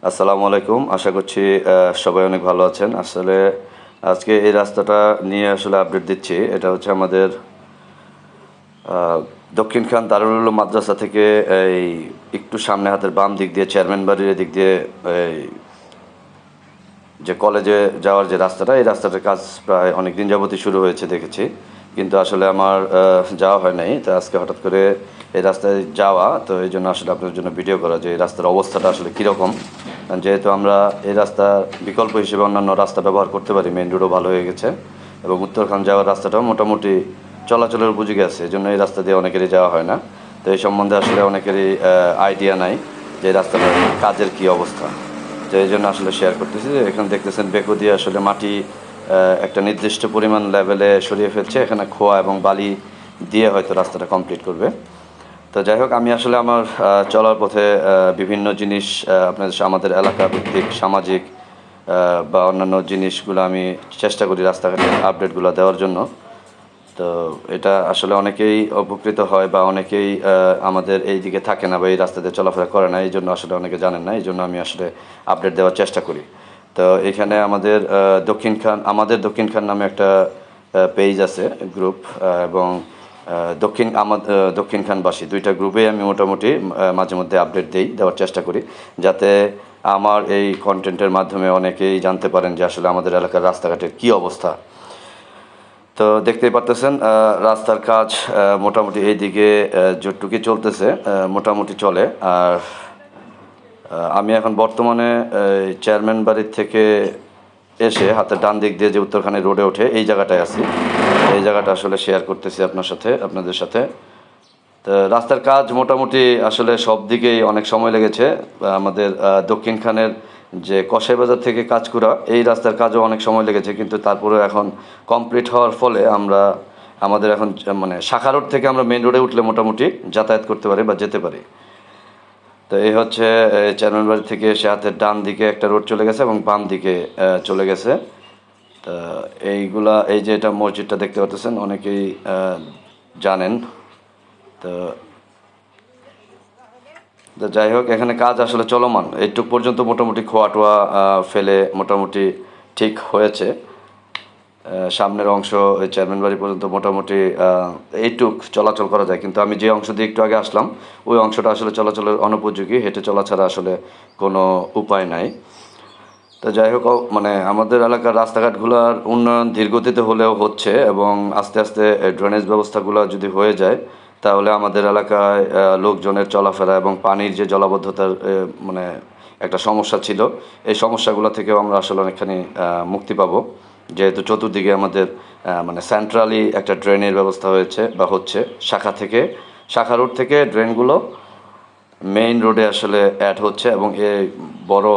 আসসালামু আলাইকুম। আশা করছি সবাই অনেক ভালো আছেন। আসলে আজকে এই রাস্তাটা নিয়ে আসলে আপডেট দিচ্ছি। এটা হচ্ছে আমাদের দক্ষিণখান দারুল উলুম মাদ্রাসা থেকে এই একটু সামনে হাতের বাম দিক দিয়ে চেয়ারম্যান বাড়ির দিক দিয়ে এই যে কলেজে যাওয়ার যে রাস্তাটা, এই রাস্তাটার কাজ প্রায় অনেক দিন যাবতই শুরু হয়েছে দেখেছি, কিন্তু আসলে আমার যাওয়া হয় নাই। তো আজকে হঠাৎ করে এই রাস্তায় যাওয়া, তো এই জন্য আসলে আপনার জন্য ভিডিও করা যে এই রাস্তার অবস্থাটা আসলে কীরকম। যেহেতু আমরা এই রাস্তা বিকল্প হিসেবে অন্যান্য রাস্তা ব্যবহার করতে পারি, মেইন রোডও ভালো হয়ে গেছে এবং উত্তরখান যাওয়ার রাস্তাটাও মোটামুটি চলাচলের উপযোগী আছে, এই জন্য এই রাস্তা দিয়ে অনেকেরই যাওয়া হয় না। তো এই সম্বন্ধে আসলে অনেকেরই আইডিয়া নাই যে এই রাস্তাটার কাজের কী অবস্থা। তো এই জন্য আসলে শেয়ার করতেছি যে এখানে দেখতেছেন বেকো দিয়ে আসলে মাটি একটা নির্দিষ্ট পরিমাণ লেভেলে সরিয়ে ফেলছে, এখানে খোয়া এবং বালি দিয়ে হয়তো রাস্তাটা কমপ্লিট করবে। তো যাই হোক, আমি আসলে আমার চলার পথে বিভিন্ন জিনিস আপনাদের আমাদের এলাকা ভিত্তিক সামাজিক বা অন্যান্য জিনিসগুলো আমি চেষ্টা করি রাস্তাঘাটের আপডেটগুলো দেওয়ার জন্য। তো এটা আসলে অনেকেই উপকৃত হয় বা অনেকেই আমাদের এই দিকে থাকে না বা এই রাস্তাতে চলাফেরা করে না, এই জন্য আসলে অনেকে জানেন না, এই জন্য আমি আসলে আপডেট দেওয়ার চেষ্টা করি। তো এখানে আমাদের দক্ষিণখান নামে একটা পেজ আছে, গ্রুপ, এবং দক্ষিণখানবাসী দুইটা গ্রুপেই আমি মোটামুটি মাঝে মধ্যে আপডেট দেওয়ার চেষ্টা করি, যাতে আমার এই কন্টেন্টের মাধ্যমে অনেকেই জানতে পারেন যে আসলে আমাদের এলাকার রাস্তাঘাটের কী অবস্থা। তো দেখতেই পারতেছেন রাস্তার কাজ মোটামুটি এইদিকে যতটুকুই চলতেছে মোটামুটি চলে। আর আমি এখন বর্তমানে চেয়ারম্যান বাড়ির থেকে এসে হাতের ডান দিক দিয়ে যে উত্তরখানে রোডে ওঠে এই জায়গাটায় আছি। এই জায়গাটা আসলে শেয়ার করতেছি আপনাদের সাথে। তো রাস্তার কাজ মোটামুটি আসলে সব দিকেই অনেক সময় লেগেছে। আমাদের দক্ষিণখানের যে কসাইবাজার থেকে কাজকুড়া এই রাস্তার কাজও অনেক সময় লেগেছে, কিন্তু তারপরেও এখন কমপ্লিট হওয়ার ফলে আমাদের এখন মানে শাখা রোড থেকে আমরা মেন রোডে উঠলে মোটামুটি যাতায়াত করতে পারি বা যেতে পারি। তো এই হচ্ছে চেয়ারম্যান বাড়ি থেকে এসে হাতের ডান দিকে একটা রোড চলে গেছে এবং বাম দিকে চলে গেছে। তা এই যে এটা মসজিদটা দেখতে পাচ্ছেন, অনেকেই জানেন। তো তো যাই হোক, এখানে কাজ আসলে চলমান, এইটুক পর্যন্ত মোটামুটি খোয়া টোয়া ফেলে মোটামুটি ঠিক হয়েছে। সামনের অংশ চেয়ারম্যান বাড়ি পর্যন্ত মোটামুটি এইটুক চলাচল করা যায়, কিন্তু আমি যে অংশ দিয়ে একটু আগে আসলাম ওই অংশটা আসলে চলাচলের অনুপযোগী, হেঁটে চলা ছাড়া আসলে কোনো উপায় নাই। তো যাই হোক, মানে আমাদের এলাকার রাস্তাঘাটগুলোর উন্নয়ন ধীরগতিতে হলেও হচ্ছে, এবং আস্তে আস্তে ড্রেনেজ ব্যবস্থাগুলো যদি হয়ে যায় তাহলে আমাদের এলাকায় লোকজনের চলাফেরা এবং পানির যে জলাবদ্ধতার মানে একটা সমস্যা ছিল, এই সমস্যাগুলো থেকেও আমরা আসলে অনেকখানি মুক্তি পাবো, যেহেতু চতুর্দিকে আমাদের মানে সেন্ট্রালি একটা ড্রেনের ব্যবস্থা হয়েছে বা হচ্ছে। শাখা রোড থেকে ড্রেনগুলো মেইন রোডে আসলে অ্যাড হচ্ছে, এবং এই বড়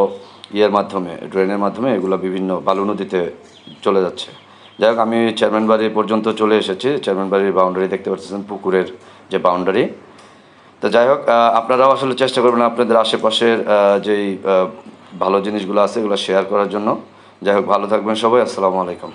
ড্রেনের মাধ্যমে এগুলো বিভিন্ন বালু নদীতে চলে যাচ্ছে। যাই হোক, আমি চেয়ারম্যান বাড়ি পর্যন্ত চলে এসেছি। চেয়ারম্যান বাড়ির বাউন্ডারি দেখতে পাচ্ছেন, পুকুরের যে বাউন্ডারি। তো যাই হোক, আপনারাও আসলে চেষ্টা করবেন আপনাদের আশেপাশের যেই ভালো জিনিসগুলো আছে এগুলো শেয়ার করার জন্য। যাই হোক, ভালো থাকবেন সবাই। আসসালামু আলাইকুম।